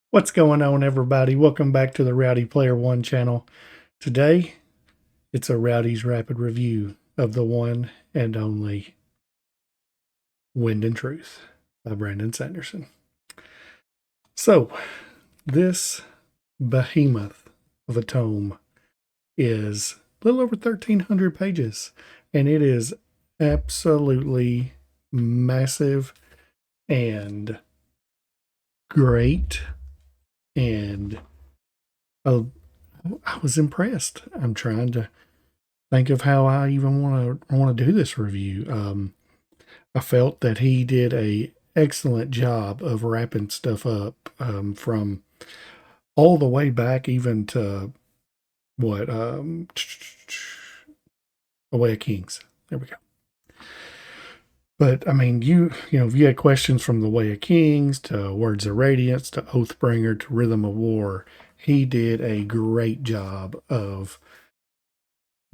What's going on, everybody? Welcome back to the Rowdy Player One channel. Today, it's a Rowdy's Rapid Review of the one and only Wind and Truth by Brandon Sanderson. So, this behemoth of a tome is a little over 1,300 pages, and it is absolutely massive and great, and I was impressed. I'm trying to think of how I even want to do this review. I felt that he did a excellent job of wrapping stuff up, from all the way back even to what A Way of Kings. There we go. But I mean, if you had questions from The Way of Kings to Words of Radiance to Oathbringer to Rhythm of War, he did a great job of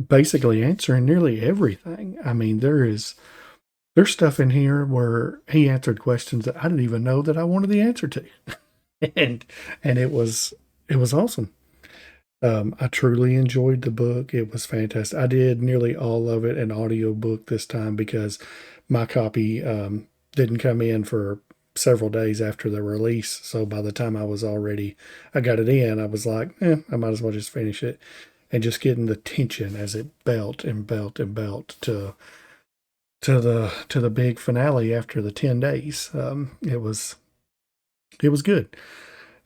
basically answering nearly everything. I mean, there's stuff in here where he answered questions that I didn't even know that I wanted the answer to. and it was awesome. I truly enjoyed the book. It was fantastic. I did nearly all of it in audiobook this time because my copy didn't come in for several days after the release. So by the time I got it in, I was like, I might as well just finish it. And just getting the tension as it built and built and built to the big finale after the 10 days. It was good.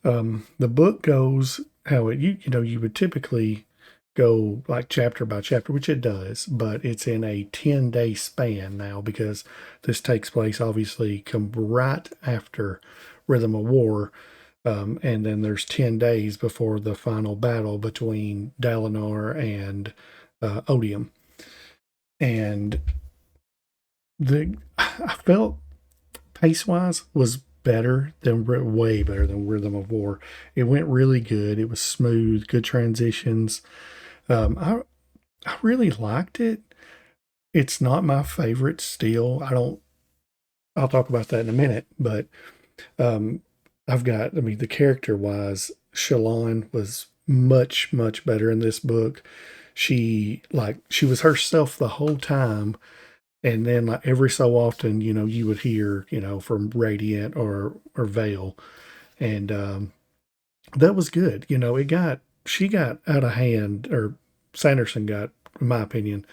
The book goes how you would typically go like chapter by chapter, which it does, but it's in a 10-day span now because this takes place obviously come right after Rhythm of War. And then there's 10 days before the final battle between Dalinar and Odium. And I felt pace-wise was way better than Rhythm of War. It went really good. It was smooth, good transitions. I really liked it. It's not my favorite still. I'll talk about that in a minute, but the character-wise, Shallan was much, much better in this book. She was herself the whole time, and then like every so often, you would hear, from Radiant or Vale, and that was good. She got out of hand, or Sanderson got, in my opinion,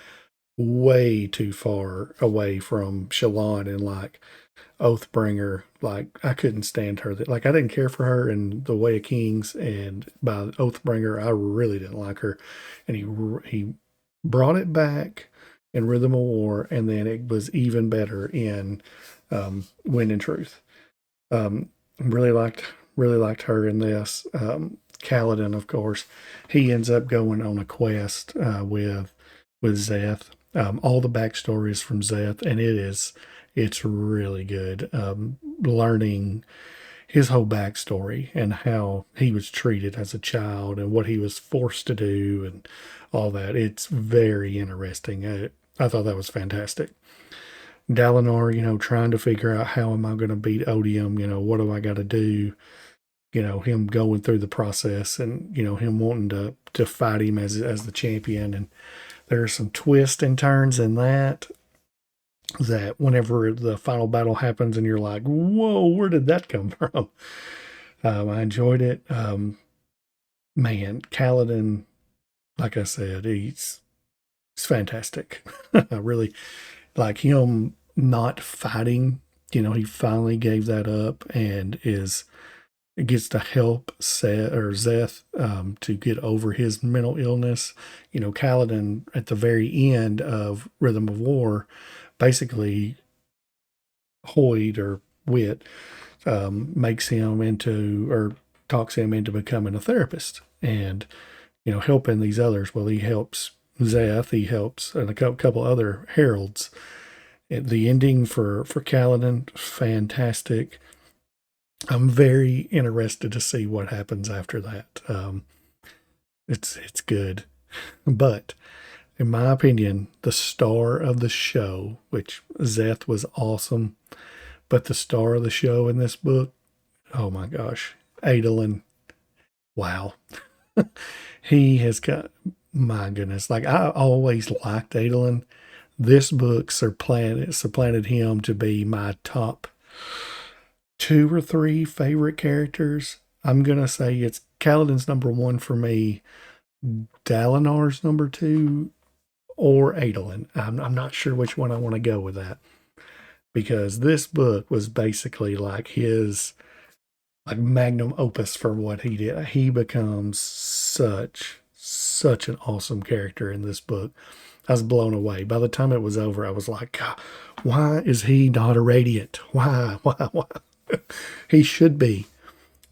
way too far away from Shallan and like Oathbringer. Like I couldn't stand her. Like I didn't care for her in The Way of Kings, and by Oathbringer, I really didn't like her. And he brought it back in Rhythm of War, and then it was even better in Wind and Truth. Really liked her in this. Kaladin, of course, he ends up going on a quest with Zeth. All the backstories from Zeth, and it's really good. Learning his whole backstory and how he was treated as a child and what he was forced to do and all that. It's very interesting. I thought that was fantastic. Dalinar, trying to figure out how am I going to beat Odium? What do I got to do? Him going through the process and, him wanting to fight him as the champion. And there's some twists and turns in that whenever the final battle happens and you're like, whoa, where did that come from? I enjoyed it. Man, Kaladin, like I said, he's fantastic. I really like him not fighting. He finally gave that up and gets to help Zeth to get over his mental illness. Kaladin at the very end of Rhythm of War, basically Hoyd or Wit makes him into, or talks him into becoming a therapist and, helping these others. Well, he helps Zeth, he helps and a couple other heralds. The ending for Kaladin, fantastic. I'm very interested to see what happens after that. It's good, but in my opinion, the star of the show, which Zeth was awesome, but the star of the show in this book, oh my gosh, Adolin. Wow. He has got, my goodness, like I always liked Adolin. This book supplanted him to be my top 2 or 3 favorite characters. I'm going to say it's Kaladin's number 1 for me, Dalinar's number 2, or Adolin. I'm not sure which one I want to go with that, because this book was basically like his like magnum opus for what he did. He becomes such an awesome character in this book. I was blown away. By the time it was over, I was like, God, why is he not a Radiant? Why? He should be,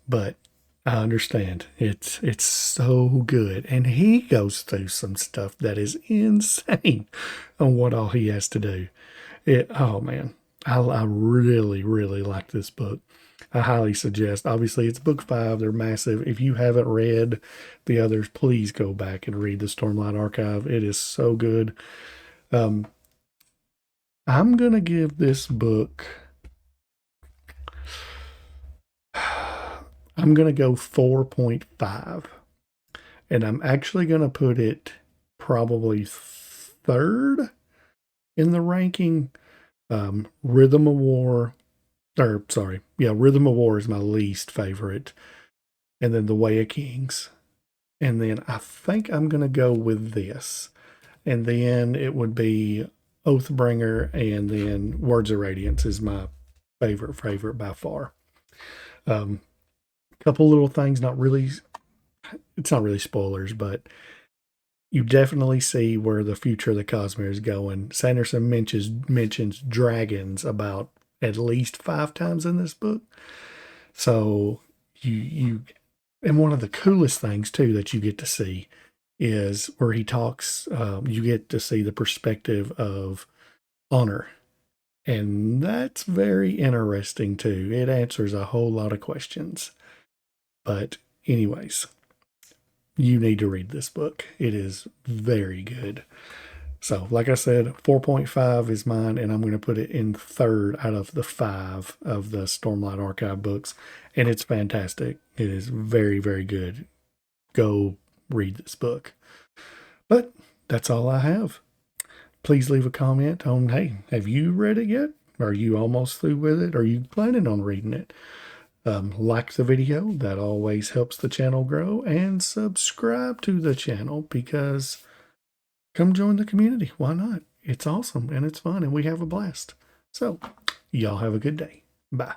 but I understand. It's so good, and he goes through some stuff that is insane on what all he has to do. Oh man, I really like this book. I highly suggest. Obviously, it's book 5. They're massive. If you haven't read the others, please go back and read the Stormlight Archive. It is so good. I'm gonna give this book. I'm gonna go 4.5, and I'm actually gonna put it probably 3rd in the ranking. Rhythm of War. Rhythm of War is my least favorite. And then The Way of Kings. And then I think I'm going to go with this. And then it would be Oathbringer, and then Words of Radiance is my favorite by far. Couple little things, it's not really spoilers, but you definitely see where the future of the Cosmere is going. Sanderson mentions dragons about at least 5 times in this book. So and one of the coolest things too that you get to see is where he talks, you get to see the perspective of honor. And that's very interesting too. It answers a whole lot of questions. But anyways, you need to read this book. It is very good. So, like I said, 4.5 is mine, and I'm going to put it in 3rd out of the 5 of the Stormlight Archive books, and it's fantastic. It is very good. Go read this book. But that's all I have. Please leave a comment on, hey, have you read it yet? Are you almost through with it? Are you planning on reading it? Like the video, that always helps the channel grow, and subscribe to the channel, because come join the community. Why not? It's awesome and it's fun and we have a blast. So, y'all have a good day. Bye.